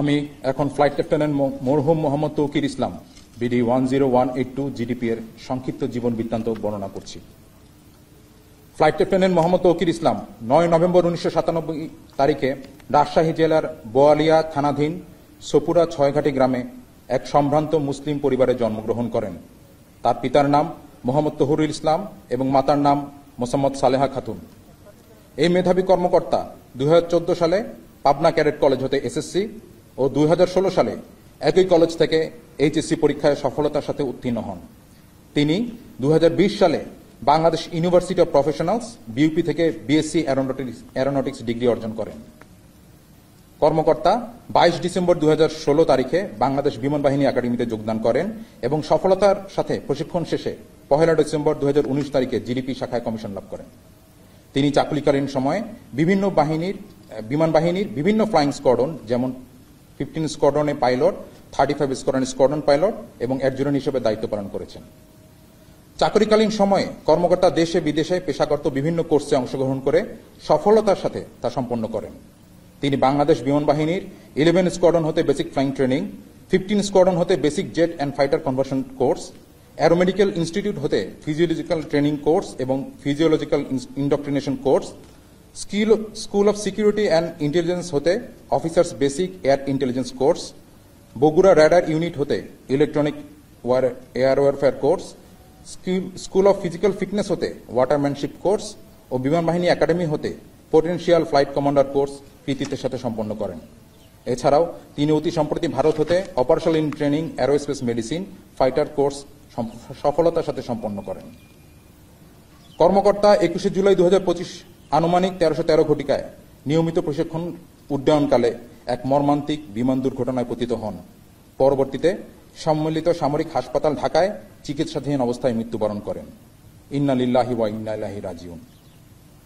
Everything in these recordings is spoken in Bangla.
আমি এখন ফ্লাইট লেফটেন্যান্ট মরহুম মোহাম্মদ তৌকির ইসলাম বিডি 10182 জিডিপি এর সংক্ষিপ্ত জীবন বৃত্তান্ত বর্ণনা করছি। ফ্লাইট লেফটেন্যান্ট মোহাম্মদ তৌকির ইসলাম 9 নভেম্বর 1997 তারিখে রাজশাহী জেলার বোয়ালিয়া থানাধীন সপুরা ছয়ঘাটি গ্রামে এক সম্ভ্রান্ত মুসলিম পরিবারে জন্মগ্রহণ করেন। তার পিতার নাম মোহাম্মদ তহুরুল ইসলাম এবং মাতার নাম মোসাম্মদ সালেহা খাতুন। এই মেধাবী কর্মকর্তা 2014 সালে পাবনা ক্যাডেট কলেজ হতে এসএসসি ও 2016 সালে একই কলেজ থেকে এইচএসসি পরীক্ষায় সফলতার সাথে উত্তীর্ণ হন। তিনি 2020 সালে Bangladesh university of professionals BUP থেকে বিএসসি এরোনটিক্স ডিগ্রি অর্জন করেন। কর্মকর্তা 22 ডিসেম্বর 2016 তারিখে বাংলাদেশ বিমান বাহিনী একাডেমিতে যোগদান করেন এবং সফলতার সাথে প্রশিক্ষণ শেষে 1 ডিসেম্বর 2019 তারিখে জিডিপি শাখায় কমিশন লাভ করেন। তিনি চাকুরিকালীন সময়ে বিমান বাহিনীর বিভিন্ন ফ্লাইং স্কোয়াড্রন যেমন 15 স্কোয়াড্রনে পাইলট, 35 স্কোয়াড্রনে স্কোয়াড্রন পাইলট এবং অ্যাডজুটেন্ট হিসেবে দায়িত্ব পালন করেছেন। চাকুরিকালীন সময়ে কর্মকর্তা দেশে বিদেশে পেশাগত বিভিন্ন কোর্সে অংশগ্রহণ করে সফলতার সাথে তা সম্পন্ন করেন। তিনি বাংলাদেশ বিমান বাহিনীর 11 স্কোয়াড্রন হতে বেসিক ফ্লাইং ট্রেনিং, 15 স্কোয়াড্রন হতে basic jet and fighter conversion course, aeromedical institute হতে ফিজিওলজিক্যাল ট্রেনিং কোর্স এবং physiological indoctrination course, school of security and intelligence হতে officers basic air intelligence course, Bogura radar unit হতে electronic air warfare course, school of physical fitness হতে ওয়াটারম্যানশিপ কোর্স ও বিমান বাহিনী একাডেমি হতে পোটেনশিয়াল ফ্লাইট কমান্ডার কোর্স কৃতিত্বের সাথে সম্পন্ন করেন। এছাড়াও তিনি অতি সম্প্রতি ভারত হতে operational in training aerospace medicine fighter course সফলতার সাথে সম্পন্ন করেন। কর্মকর্তা 21 জুলাই 2025 আনুমানিক 1313 ঘটিকায় নিয়মিত প্রশিক্ষণ উড্ডয়নকালে এক মর্মান্তিক বিমান দুর্ঘটনায় পতিত হন। পরবর্তীতে সম্মিলিত সামরিক হাসপাতাল ঢাকায় চিকিৎসাধীন অবস্থায় মৃত্যুবরণ করেন। ইন্না লিল্লাহি ওয়া ইন্না ইলাইহি রাজিউন।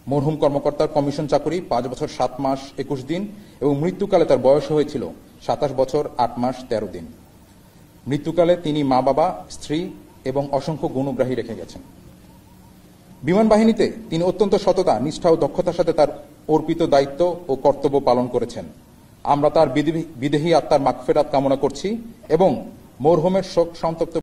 মরহুম কর্মকর্তার কমিশন চাকুরি 5 বছর 7 মাস 21 দিন এবং মৃত্যুকালে তার বয়স হয়েছিল 27 বছর 8 মাস 13 দিন। মৃত্যুকালে তিনি মা বাবা, স্ত্রী এবং অসংখ্য গুণগ্রাহী রেখে গেছেন। বিমান বাহিনীতে তিনি অত্যন্ত সততা, নিষ্ঠা ও দক্ষতার সাথে তার অর্পিত দায়িত্ব ও কর্তব্য পালন করেছেন। আমরা তার বিদেহী আত্মার মাগফিরাত কামনা করছি এবং মরহুমের শোক সন্তপ্ত